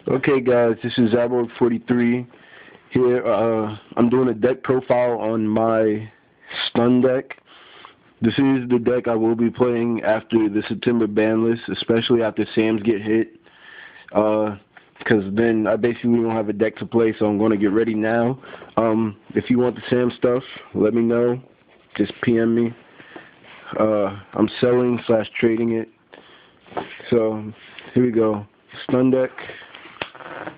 Okay, guys, this is Zaborg43 here. I'm doing a deck profile on my stun deck. This is the deck I will be playing after the September ban list, especially after Sams get hit. Because then I basically don't have a deck to play, so I'm going to get ready now. If you want the Sam stuff, let me know. Just PM me. I'm selling / trading it. So here we go. Stun deck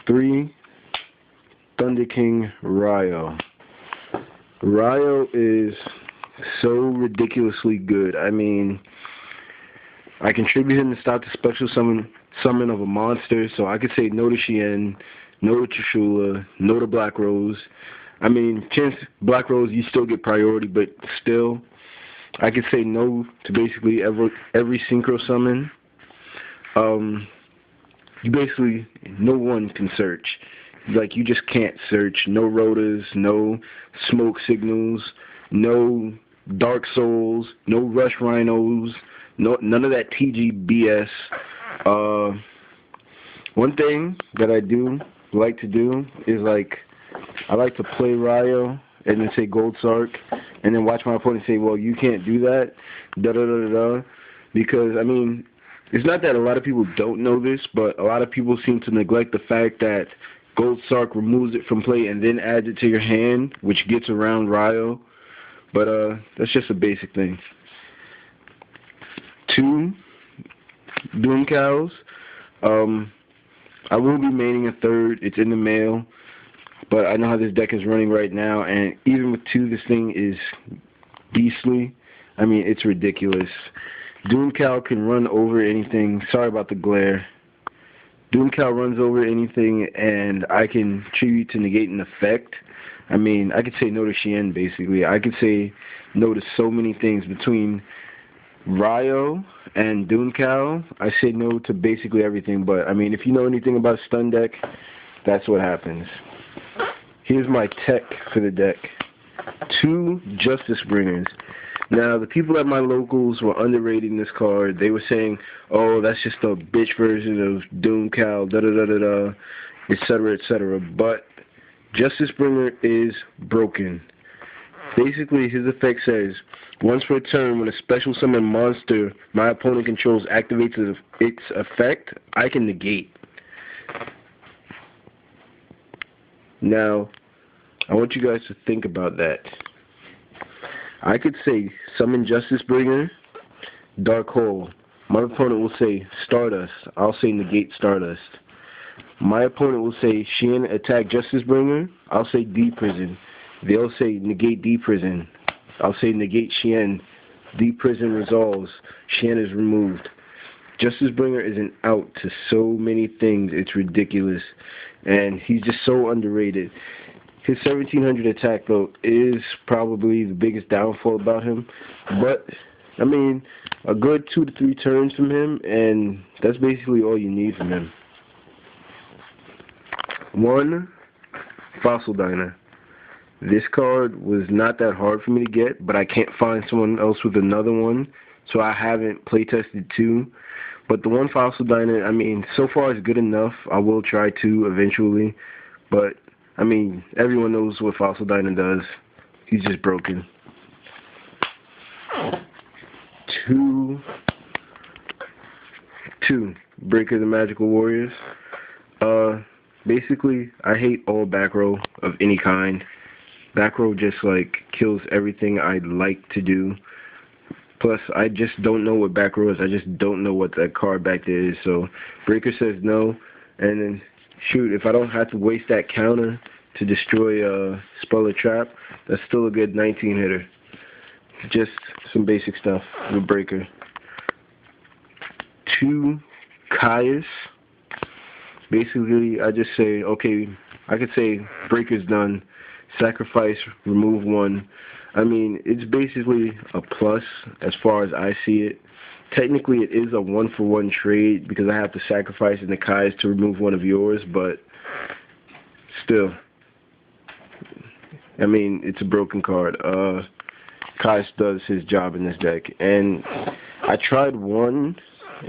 3. Thunder King Ryo. Ryo is so ridiculously good. I mean, I contribute him to stop the special summon of a monster, so I could say no to Shien, no to Trishula, no to Black Rose. I mean, chance Black Rose, you still get priority, but still, I could say no to basically every synchro summon. You basically, no one can search. Like, you just can't search. No rotas, no smoke signals, no Dark Souls, no Rush Rhinos, none of that TG BS. One thing that I do like to do is, like, I like to play Ryo and then say Gold Sark, and then watch my opponent say, well, you can't do that, da-da-da-da-da, because, I mean, it's not that a lot of people don't know this, but a lot of people seem to neglect the fact that Gold Sark removes it from play and then adds it to your hand, which gets around Ryo. But that's just a basic thing. 2 Doom Cows. I will be maining a 3rd. It's in the mail. But I know how this deck is running right now, and even with 2, this thing is beastly. I mean, it's ridiculous. Doom Cow can run over anything. Sorry about the glare. Doom Cow runs over anything, and I can tribute to negate an effect. I mean, I could say no to Shien, basically. I could say no to so many things. Between Ryo and Doom Cow, I say no to basically everything. But, I mean, if you know anything about stun deck, that's what happens. Here's my tech for the deck. 2 Justice Bringers. Now, the people at my locals were underrating this card. They were saying, oh, that's just a bitch version of Doom Cow, da-da-da-da-da, etc., etc. But Justice Bringer is broken. Basically, his effect says, once per turn, when a special summon monster my opponent controls activates its effect, I can negate. Now, I want you guys to think about that. I could say summon Justice Bringer, Dark Hole. My opponent will say Stardust. I'll say negate Stardust. My opponent will say Shien attack Justice Bringer. I'll say D-Prison. They'll say negate D-Prison. I'll say negate Shien. D-Prison resolves. Shien is removed. Justice Bringer is an out to so many things. It's ridiculous. And he's just so underrated. His 1700 attack, though, is probably the biggest downfall about him. But, I mean, a good 2 to 3 turns from him, and that's basically all you need from him. 1 Fossil Diner. This card was not that hard for me to get, but I can't find someone else with another one, so I haven't playtested 2. But the 1 Fossil Diner, I mean, so far it's good enough. I will try 2 eventually, but I mean, everyone knows what Fossil Diner does. He's just broken. 2 Breaker the Magical Warriors. Basically, I hate all back row of any kind. Back row just, like, kills everything I'd like to do. Plus, I just don't know what back row is. I just don't know what that card back there is. So, Breaker says no, and then shoot, if I don't have to waste that counter to destroy Spell or Trap, that's still a good 19 hitter. Just some basic stuff with Breaker. 2 Caius. Basically, I just say, okay, I could say Breaker's done. Sacrifice, remove 1. I mean, it's basically a plus as far as I see it. Technically, it is a 1-for-1 trade because I have to sacrifice in the Caius to remove 1 of yours, but still, I mean, it's a broken card. Caius does his job in this deck, and I tried 1,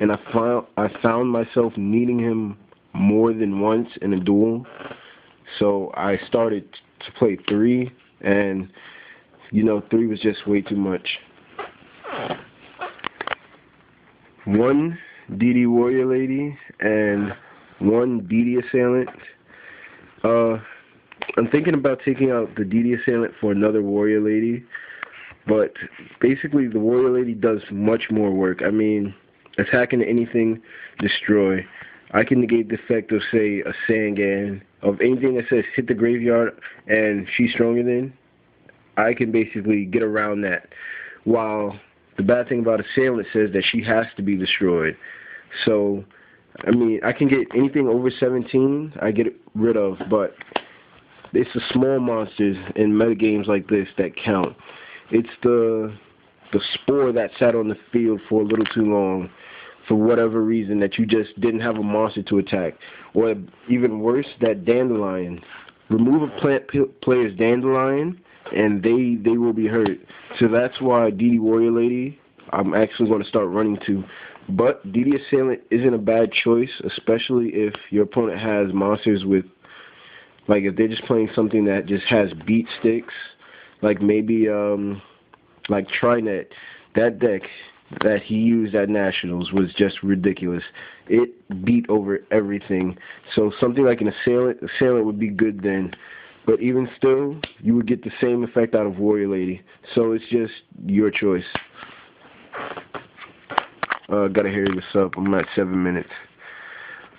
and I found myself needing him more than once in a duel. So I started to play 3, and 3 was just way too much. 1 DD Warrior Lady and 1 DD Assailant. I'm thinking about taking out the DD Assailant for another Warrior Lady, but basically the Warrior Lady does much more work. I mean, attacking anything, destroy. I can negate the effect of, say, a Sangan, of anything that says hit the graveyard and she's stronger than. I can basically get around that. While the bad thing about Assailant says that she has to be destroyed. So, I mean, I can get anything over 17, I get rid of, but it's the small monsters in metagames like this that count. It's the spore that sat on the field for a little too long, for whatever reason, that you just didn't have a monster to attack. Or even worse, that Dandelion. Remove a player's Dandelion, and they will be hurt. So that's why DD Warrior Lady, I'm actually going to start running to. But DD Assailant isn't a bad choice, especially if your opponent has monsters with, like if they're just playing something that just has beat sticks, like maybe like Trinet. That deck that he used at Nationals was just ridiculous. It beat over everything. So something like an Assailant would be good then. But even still, you would get the same effect out of Warrior Lady. So it's just your choice. Gotta hurry this up. I'm at 7 minutes.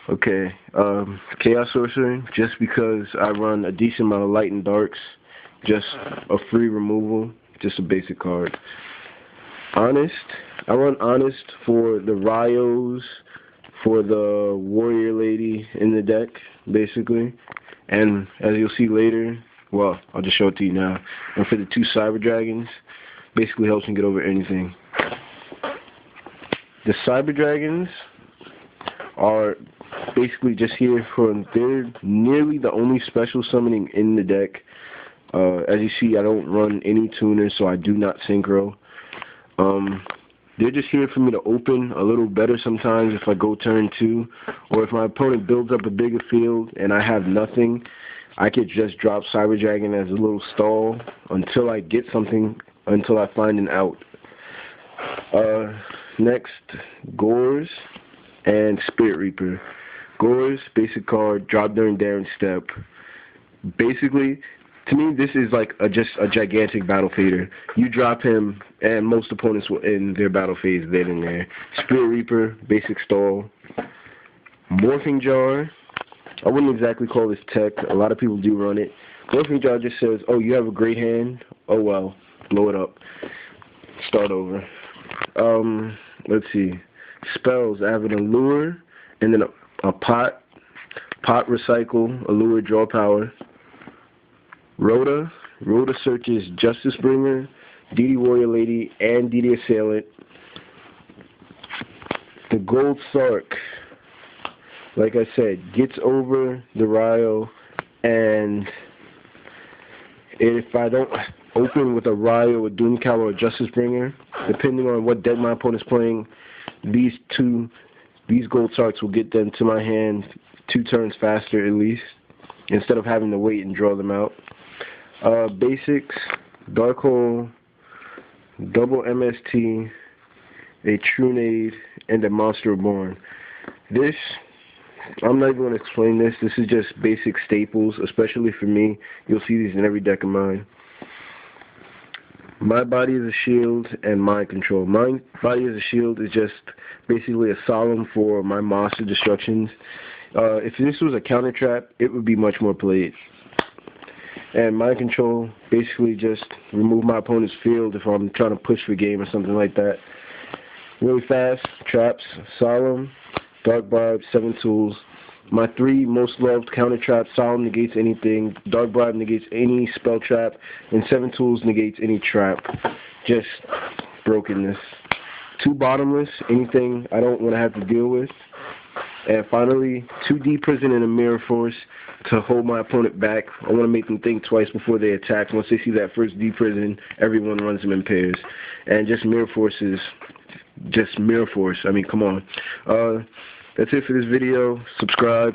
Okay. Chaos Sorcerer, just because I run a decent amount of light and darks, just a free removal, just a basic card. Honest, I run Honest for the Ryos, for the Warrior Lady in the deck, basically. And as you'll see later, well, I'll just show it to you now. And for the 2 Cyber Dragons, basically helps me get over anything. The Cyber Dragons are basically just here for, they're nearly the only special summoning in the deck. As you see, I don't run any tuners, so I do not synchro. They're just here for me to open a little better sometimes if I go turn 2, or if my opponent builds up a bigger field and I have nothing, I could just drop Cyber Dragon as a little stall until I get something, until I find an out. Next, Gores and Spirit Reaper. Gores, basic card, drop during Darren's step. Basically, to me, this is like just a gigantic battle fader. You drop him, and most opponents will end their battle phase then and there. Spirit Reaper, basic stall. Morphing Jar. I wouldn't exactly call this tech. A lot of people do run it. Morphing Jar just says, oh, you have a great hand? Oh, well. Blow it up. Start over. Let's see. Spells. I have an Allure, and then a Pot. Pot, recycle. Allure, draw power. Rhoda searches Justice Bringer, DD Warrior Lady, and DD Assailant. The Gold Sark, like I said, gets over the Ryo, and if I don't open with a Ryo, a Doomcowl, or a Justice Bringer, depending on what deck my opponent's playing, these Gold Sarks will get them to my hand 2 turns faster at least, instead of having to wait and draw them out. Basics, Dark Hole, double MST, a Trunade, and a Monster Reborn. This, I'm not even going to explain this. This is just basic staples, especially for me. You'll see these in every deck of mine. My Body is a Shield and Mind Control. My Body is a Shield is just basically a solemn for my monster destructions. If this was a counter trap, it would be much more played. And Mind Control, basically just remove my opponent's field if I'm trying to push for game or something like that. Really fast, traps, Solemn, Dark Bribe, 7 tools. My 3 most loved counter traps, Solemn negates anything, Dark Bribe negates any spell trap, and 7 tools negates any trap. Just brokenness. 2 Bottomless, anything I don't want to have to deal with. And finally, 2 Deep Prison and a Mirror Force to hold my opponent back. I want to make them think twice before they attack. Once they see that first Deep Prison, everyone runs them in pairs. And just Mirror Force is just Mirror Force. I mean, come on. That's it for this video. Subscribe.